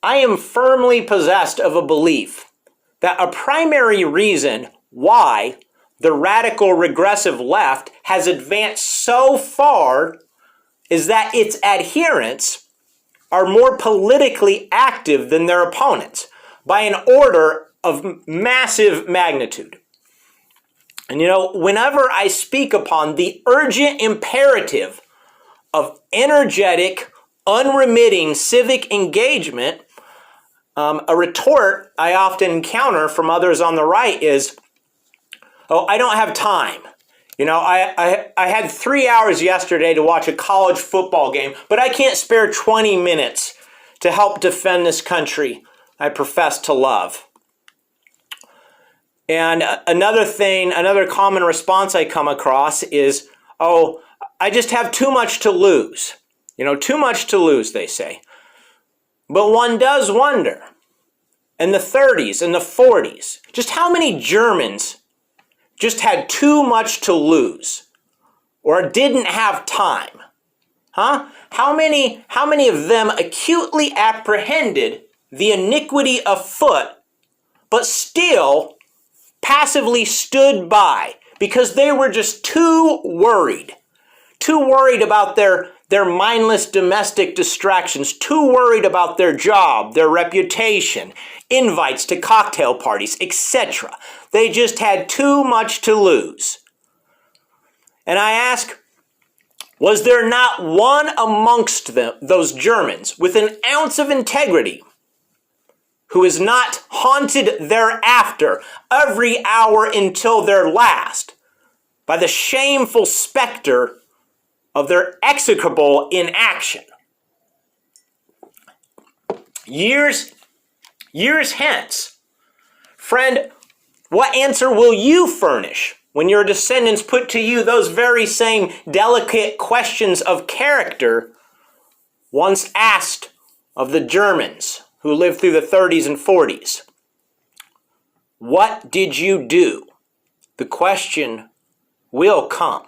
I am firmly possessed of a belief that a primary reason why the radical regressive left has advanced so far is that its adherents are more politically active than their opponents by an order of massive magnitude. And whenever I speak upon the urgent imperative of energetic, unremitting civic engagement, a retort I often encounter from others on the right is, oh, I don't have time. I had 3 hours yesterday to watch a college football game, but I can't spare 20 minutes to help defend this country I profess to love. And another common response I come across is, oh, I just have too much to lose. Too much to lose, they say. But one does wonder, in the 30s and the 40s, just how many Germans just had too much to lose or didn't have time? Huh? How many of them acutely apprehended the iniquity afoot, but still passively stood by because they were just too worried about their mindless domestic distractions, too worried about their job, their reputation, invites to cocktail parties, etc. They just had too much to lose. And I ask, was there not one amongst them, those Germans, with an ounce of integrity who is not haunted thereafter every hour until their last by the shameful specter of their execrable inaction? Years hence, friend, what answer will you furnish when your descendants put to you those very same delicate questions of character once asked of the Germans who lived through the 30s and 40s? What did you do? The question will come.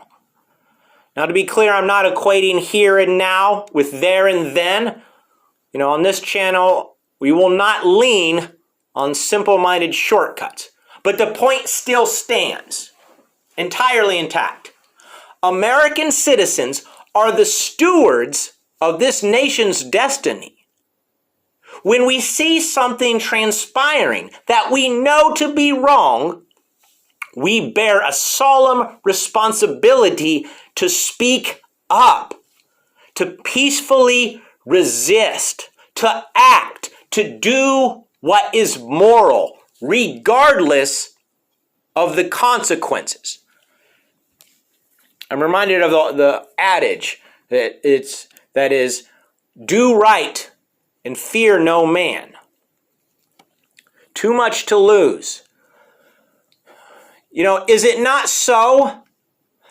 Now, to be clear, I'm not equating here and now with there and then. On this channel, we will not lean on simple-minded shortcuts. But the point still stands, entirely intact. American citizens are the stewards of this nation's destiny. When we see something transpiring that we know to be wrong, we bear a solemn responsibility to speak up, to peacefully resist, to act, to do what is moral, regardless of the consequences. I'm reminded of the adage that is, do right and fear no man. Too much to lose. Is it not so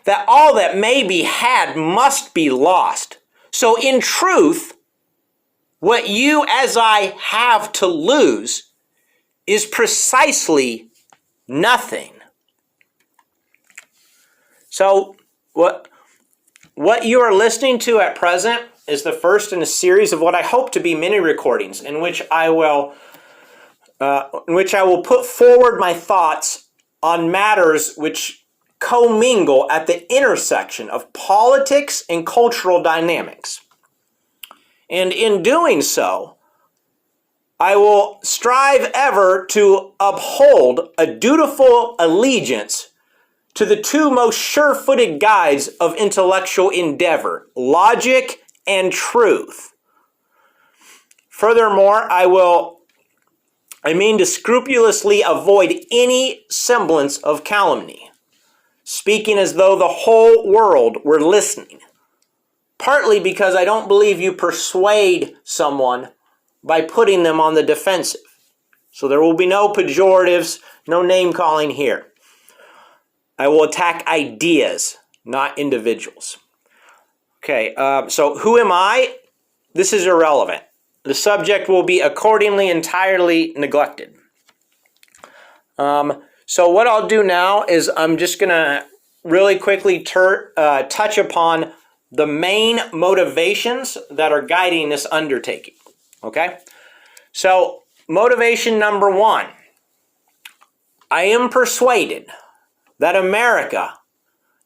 that all that may be had must be lost? So in truth, what you as I have to lose is precisely nothing. So what you are listening to at present is the first in a series of what I hope to be mini recordings in which I will put forward my thoughts on matters which commingle at the intersection of politics and cultural dynamics. And in doing so, I will strive ever to uphold a dutiful allegiance to the two most sure-footed guides of intellectual endeavor, logic and truth. Furthermore, I mean to scrupulously avoid any semblance of calumny, speaking as though the whole world were listening, partly because I don't believe you persuade someone by putting them on the defensive. So there will be no pejoratives, no name-calling here. I will attack ideas, not individuals. Okay, so who am I? This is irrelevant. The subject will be accordingly entirely neglected. So what I'll do now is I'm just going to really quickly touch upon the main motivations that are guiding this undertaking. Okay? So, motivation number one, I am persuaded that America,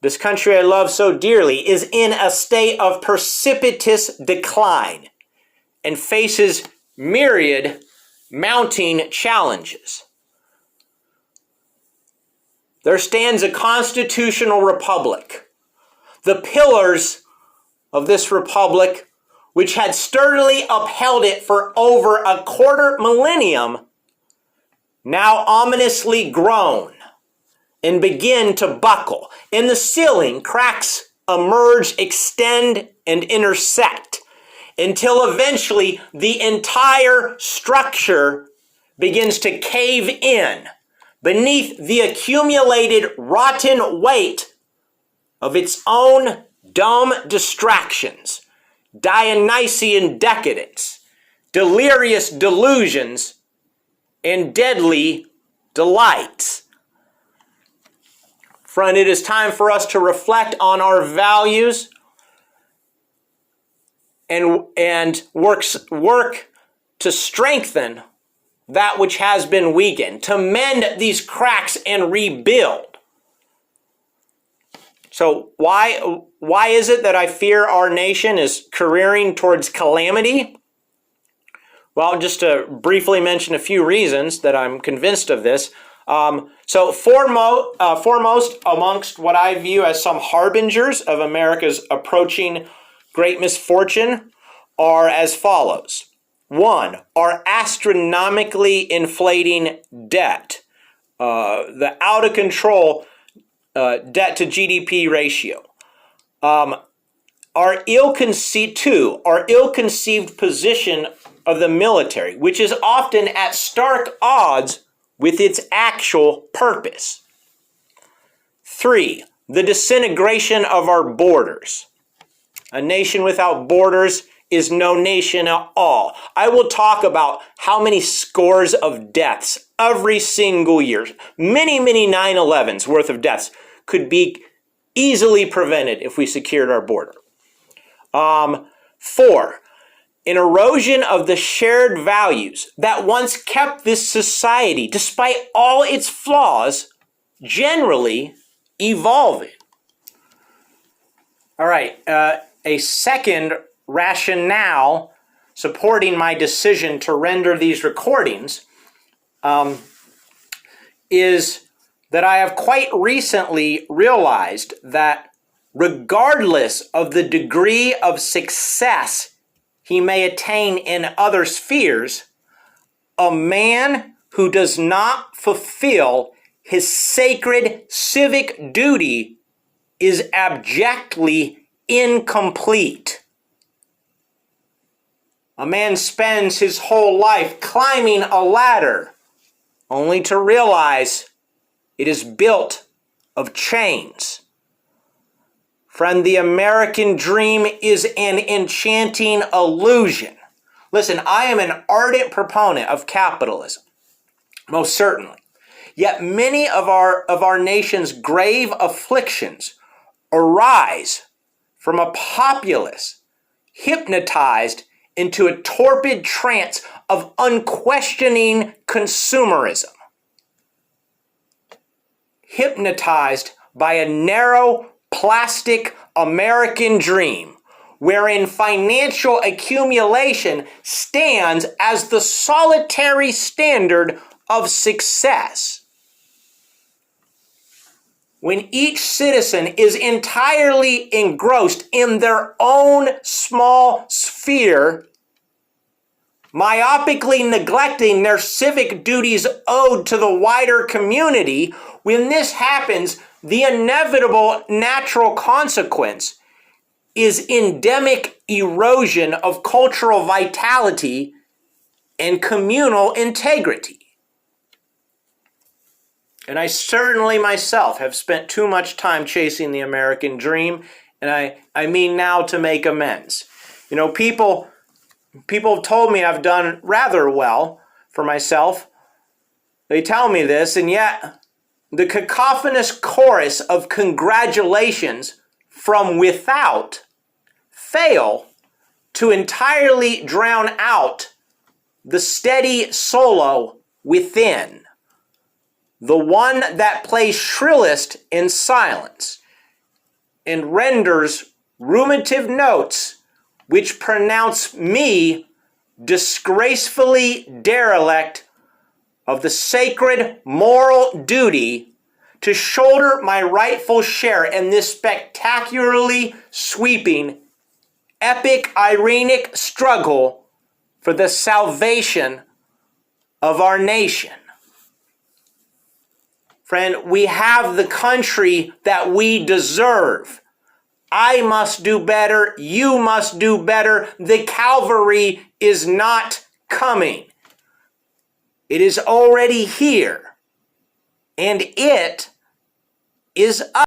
this country I love so dearly, is in a state of precipitous decline and faces myriad mounting challenges. There stands a constitutional republic. The pillars of this republic, which had sturdily upheld it for over a quarter millennium, now ominously groan and begin to buckle. In the ceiling, cracks emerge, extend, and intersect until eventually the entire structure begins to cave in beneath the accumulated rotten weight of its own dumb distractions, Dionysian decadence, delirious delusions, and deadly delights. Friend, it is time for us to reflect on our values and work to strengthen that which has been weakened, to mend these cracks and rebuild. So why is it that I fear our nation is careering towards calamity? Well, just to briefly mention a few reasons that I'm convinced of this. So foremost amongst what I view as some harbingers of America's approaching great misfortune are as follows. One, our astronomically inflating debt, the out of control debt to GDP ratio. Our ill-conceived position of the military, which is often at stark odds with its actual purpose. 3, the disintegration of our borders. A nation without borders is no nation at all. I will talk about how many scores of deaths every single year, many 9/11s worth of deaths could be easily prevented if we secured our border. 4, an erosion of the shared values that once kept this society, despite all its flaws, generally evolving. All right, a second rationale supporting my decision to render these recordings is that I have quite recently realized that regardless of the degree of success he may attain in other spheres, a man who does not fulfill his sacred civic duty is abjectly incomplete. A man spends his whole life climbing a ladder only to realize it is built of chains. Friend, the American dream is an enchanting illusion. Listen, I am an ardent proponent of capitalism, most certainly. Yet many of our nation's grave afflictions arise from a populace hypnotized into a torpid trance of unquestioning consumerism. Hypnotized by a narrow plastic American dream wherein financial accumulation stands as the solitary standard of success. When each citizen is entirely engrossed in their own small sphere, myopically neglecting their civic duties owed to the wider community, when this happens, the inevitable natural consequence is endemic erosion of cultural vitality and communal integrity. And I certainly myself have spent too much time chasing the American dream, and I mean now to make amends. You know, people have told me I've done rather well for myself. They tell me this, and yet the cacophonous chorus of congratulations from without fail to entirely drown out the steady solo within, the one that plays shrillest in silence and renders ruminative notes which pronounce me disgracefully derelict of the sacred moral duty to shoulder my rightful share in this spectacularly sweeping, epic, irenic struggle for the salvation of our nation. Friend, we have the country that we deserve. I must do better. You must do better. The Calvary is not coming. It is already here. And it is up.